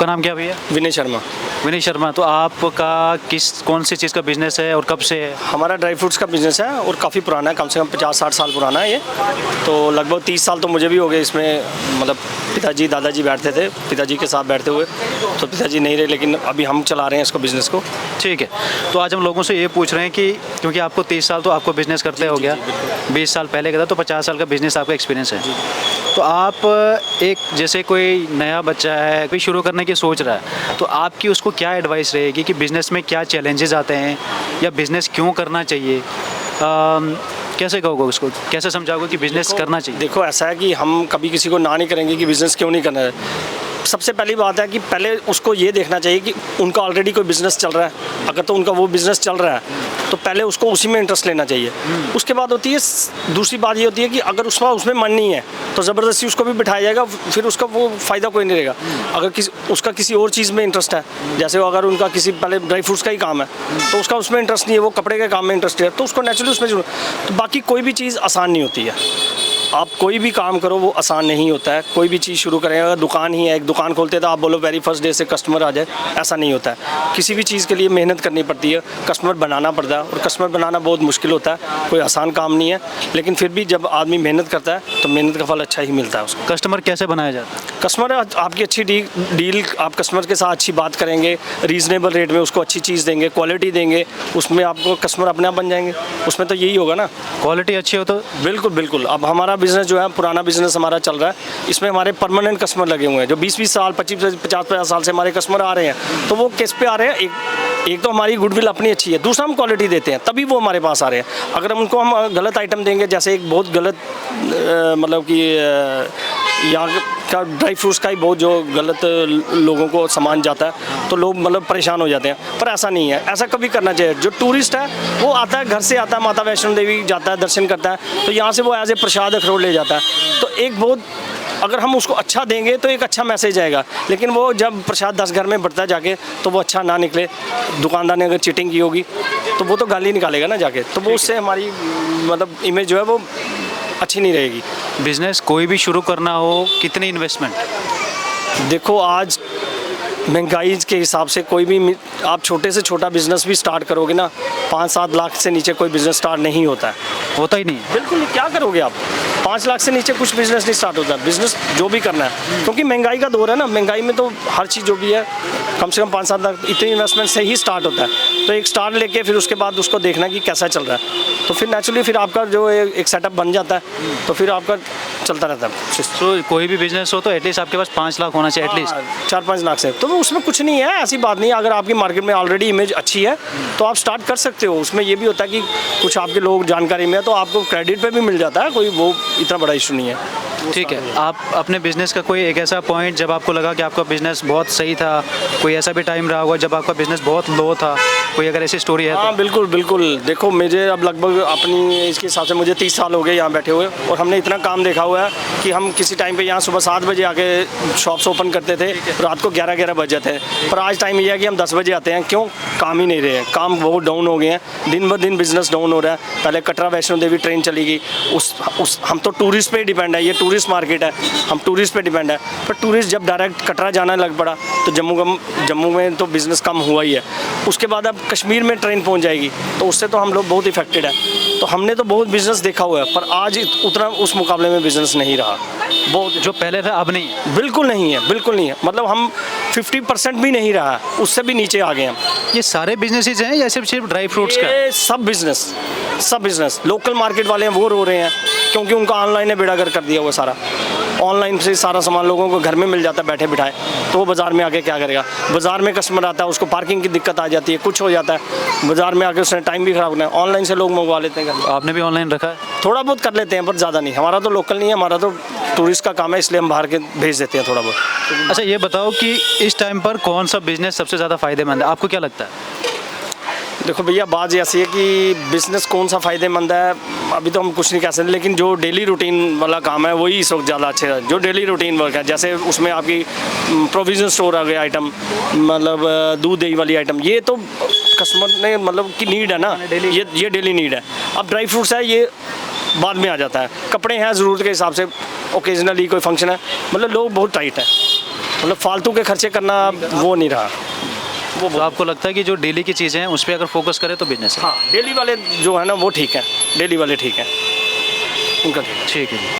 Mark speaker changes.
Speaker 1: आपका नाम क्या भैया?
Speaker 2: विनय शर्मा।
Speaker 1: विनय शर्मा, तो आपका कौन सी चीज़ का बिजनेस है और कब से है?
Speaker 2: हमारा ड्राई फ्रूट्स का बिज़नेस है और काफ़ी पुराना है, कम से कम 50-60 साल पुराना है ये। तो लगभग 30 साल तो मुझे भी हो गए इसमें, मतलब पिताजी दादाजी बैठते थे, पिताजी के साथ बैठते हुए, तो पिताजी नहीं रहे, लेकिन अभी हम चला रहे हैं इसको बिज़नेस को।
Speaker 1: ठीक है, तो आज हम लोगों से ये पूछ रहे हैं कि क्योंकि आपको 30 साल तो आपको बिज़नेस करते हो गया, 20 साल पहले का था, तो 50 साल का बिज़नेस आपका एक्सपीरियंस है। तो आप एक जैसे कोई नया बच्चा है, कोई शुरू करने की सोच रहा है, तो आपकी उसको क्या एडवाइस रहेगी कि बिज़नेस में क्या चैलेंजेस आते हैं या बिज़नेस क्यों करना चाहिए? कैसे कहोगे उसको, कैसे समझाओगे कि बिज़नेस करना चाहिए?
Speaker 2: देखो ऐसा है कि हम कभी किसी को ना नहीं करेंगे कि बिज़नेस क्यों नहीं करना है। सबसे पहली बात है कि पहले उसको ये देखना चाहिए कि उनका ऑलरेडी कोई बिज़नेस चल रहा है। अगर तो उनका वो बिज़नेस चल रहा है तो पहले उसको उसी में इंटरेस्ट लेना चाहिए। उसके बाद होती है दूसरी बात ये होती है कि अगर उसमें मन नहीं है तो ज़बरदस्ती उसको भी बिठाया जाएगा, फिर उसका वो फ़ायदा कोई नहीं रहेगा। अगर उसका किसी और चीज़ में इंटरेस्ट है, जैसे अगर उनका किसी पहले ड्राई फ्रूट्स का ही काम है तो उसका उसमें इंटरेस्ट नहीं है, वो कपड़े के काम में इंटरेस्ट है, तो उसको नेचुरली उसमें जरूर। तो बाकी कोई भी चीज़ आसान नहीं होती है। आप कोई भी काम करो वो आसान नहीं होता है। कोई भी चीज़ शुरू करें, अगर दुकान ही है, एक दुकान खोलते तो आप बोलो वेरी फर्स्ट डे से कस्टमर आ जाए, ऐसा नहीं होता है। किसी भी चीज़ के लिए मेहनत करनी पड़ती है, कस्टमर बनाना पड़ता है, और कस्टमर बनाना बहुत मुश्किल होता है, कोई आसान काम नहीं है। लेकिन फिर भी जब आदमी मेहनत करता है तो मेहनत का फल अच्छा ही मिलता है उसको।
Speaker 1: कस्टमर कैसे बनाया जाता है?
Speaker 2: कस्टमर आपकी अच्छी डील, आप कस्टमर के साथ अच्छी बात करेंगे, रीज़नेबल रेट में उसको अच्छी चीज़ देंगे, क्वालिटी देंगे, उसमें आपको कस्टमर अपने आप बन जाएंगे। उसमें तो यही होगा ना,
Speaker 1: क्वालिटी अच्छी हो तो।
Speaker 2: बिल्कुल बिल्कुल। अब हमारा बिज़नेस जो है, पुराना बिज़नेस हमारा चल रहा है, इसमें हमारे परमानेंट कस्टमर लगे हुए हैं जो 20-20 साल, 25-50 साल से हमारे कस्टमर आ रहे हैं। तो वो किस पे आ रहे हैं? एक तो हमारी गुडविल अपनी अच्छी है, दूसरा हम क्वालिटी देते हैं, तभी वो हमारे पास आ रहे हैं। अगर हम उनको गलत आइटम देंगे, जैसे एक बहुत गलत मतलब कि यहाँ का ड्राई फ्रूट्स का ही बहुत जो गलत लोगों को सामान जाता है तो लोग मतलब परेशान हो जाते हैं, पर ऐसा नहीं है। ऐसा कभी करना चाहिए। जो टूरिस्ट है वो आता है, घर से आता है, माता वैष्णो देवी जाता है, दर्शन करता है, तो यहाँ से वो एज ए प्रसाद अखरोट ले जाता है। तो एक बहुत, अगर हम उसको अच्छा देंगे तो एक अच्छा मैसेज आएगा। लेकिन वो जब प्रसाद 10 घर में बढ़ता जाके तो वो अच्छा ना निकले, दुकानदार ने अगर चीटिंग की होगी तो वो तो गाली निकालेगा ना जाके, तो वो उससे हमारी मतलब इमेज जो है वो अच्छी नहीं रहेगी।
Speaker 1: बिज़नेस कोई भी शुरू करना हो, कितनी इन्वेस्टमेंट?
Speaker 2: देखो आज महंगाई के हिसाब से कोई भी आप छोटे से छोटा बिज़नेस भी स्टार्ट करोगे ना, 5-7 लाख से नीचे कोई बिज़नेस स्टार्ट नहीं होता है।
Speaker 1: होता ही नहीं है।
Speaker 2: बिल्कुल नहीं। क्या करोगे आप? 5 लाख से नीचे कुछ बिज़नेस नहीं स्टार्ट होता है। बिज़नेस जो भी करना है, क्योंकि महंगाई का दौर है ना, महंगाई में तो हर चीज़ जो भी है कम से कम 5-7 लाख इतनी इन्वेस्टमेंट से ही स्टार्ट होता है। तो एक स्टार्ट लेके फिर उसके बाद उसको देखना कि कैसा चल रहा है, तो फिर नेचुरली फिर आपका जो एक सेटअप बन जाता है, तो फिर आपका चलता रहता है।
Speaker 1: तो कोई भी बिज़नेस हो तो एटलीस्ट आपके पास 5 लाख होना चाहिए एटलीस्ट।
Speaker 2: 4-5 लाख से तो उसमें कुछ नहीं है, ऐसी बात नहीं है। अगर आपकी मार्केट में ऑलरेडी इमेज अच्छी है तो आप स्टार्ट कर सकते हो। उसमें ये भी होता है कि कुछ आपके लोग जानकारी में है तो आपको क्रेडिट पे भी मिल जाता है, कोई वो इतना बड़ा इशू नहीं है।
Speaker 1: ठीक है, आप अपने बिज़नेस का कोई एक ऐसा पॉइंट जब आपको लगा कि आपका बिज़नेस बहुत सही था, कोई ऐसा भी टाइम रहा होगा जब आपका बिज़नेस बहुत लो था, कोई अगर ऐसी स्टोरी है?
Speaker 2: हाँ बिल्कुल बिल्कुल। देखो मुझे अब लगभग अपनी इसके हिसाब से मुझे 30 साल हो गए यहाँ बैठे हुए, और हमने इतना काम देखा हुआ है कि हम किसी टाइम पे यहाँ सुबह 7 बजे आके शॉप्स ओपन करते थे, रात को 11-11 बज जाते हैं। पर आज टाइम ये है कि हम 10 बजे आते हैं। क्यों? काम ही नहीं रहे हैं, काम बहुत डाउन हो गए हैं, दिन ब दिन बिज़नेस डाउन हो रहा है। पहले कटरा वैष्णो देवी ट्रेन चली गई, हम तो टूरिस्ट पे डिपेंड है, ये टूरिस्ट मार्केट है, हम टूरिस्ट पे डिपेंड है। पर टूरिस्ट जब डायरेक्ट कटरा जाना लग पड़ा तो जम्मू में तो बिज़नेस कम हुआ ही है। उसके बाद अब कश्मीर में ट्रेन पहुंच जाएगी तो उससे तो हम लोग बहुत इफेक्टेड है। तो हमने तो बहुत बिज़नेस देखा हुआ है, पर आज उतना उस मुकाबले में बिज़नेस नहीं रहा। बहुत
Speaker 1: जो पहले था अब नहीं है?
Speaker 2: बिल्कुल नहीं है, बिल्कुल नहीं है। मतलब हम 50% भी नहीं रहा, उससे भी नीचे आ गए हम।
Speaker 1: ये सारे बिजनेसेस हैं या सिर्फ ड्राई फ्रूट्स का?
Speaker 2: ये सब बिज़नेस लोकल मार्केट वाले हैं वो रो रहे हैं क्योंकि उनका ऑनलाइन ने बेड़ागर कर दिया हुआ सारा। ऑनलाइन से सारा सामान लोगों को घर में मिल जाता है बैठे बिठाए, तो वो बाज़ार में आके क्या करेगा? बाज़ार में कस्टमर आता है, उसको पार्किंग की दिक्कत आ जाती है, कुछ हो जाता है, बाज़ार में आके उसने टाइम भी ख़राब करना है। ऑनलाइन से लोग मंगवा लेते हैं।
Speaker 1: आपने भी ऑनलाइन रखा है?
Speaker 2: थोड़ा बहुत कर लेते हैं पर ज़्यादा नहीं। हमारा तो लोकल नहीं है, हमारा तो टूरिस्ट का काम है, इसलिए हम बाहर के भेज देते हैं थोड़ा बहुत।
Speaker 1: अच्छा ये बताओ कि इस टाइम पर कौन सा बिज़नेस सबसे ज़्यादा फ़ायदेमंद है, आपको क्या लगता है?
Speaker 2: देखो भैया बात ऐसी है कि बिज़नेस कौन सा फ़ायदेमंद है अभी तो हम कुछ नहीं कह सकते, लेकिन जो डेली रूटीन वाला काम है वही इस वक्त ज़्यादा अच्छे है। जो डेली रूटीन वर्क है, जैसे उसमें आपकी प्रोविज़न स्टोर आ गया आइटम, मतलब दूध दही वाली आइटम, ये तो कस्टमर ने मतलब की नीड है ना, ये डेली नीड है। अब ड्राई फ्रूट्स है ये बाद में आ जाता है। कपड़े हैं ज़रूरत के हिसाब से, ओकेजनली कोई फंक्शन है, मतलब लोग बहुत टाइट है। मतलब फालतू के खर्चे करना वो नहीं रहा।
Speaker 1: तो आपको लगता है कि जो डेली की चीज़ें हैं उस पर अगर फोकस करें तो बिजनेस है?
Speaker 2: हाँ, डेली वाले जो है ना वो ठीक है, डेली वाले ठीक है, उनका ठीक है।
Speaker 1: ठीक है।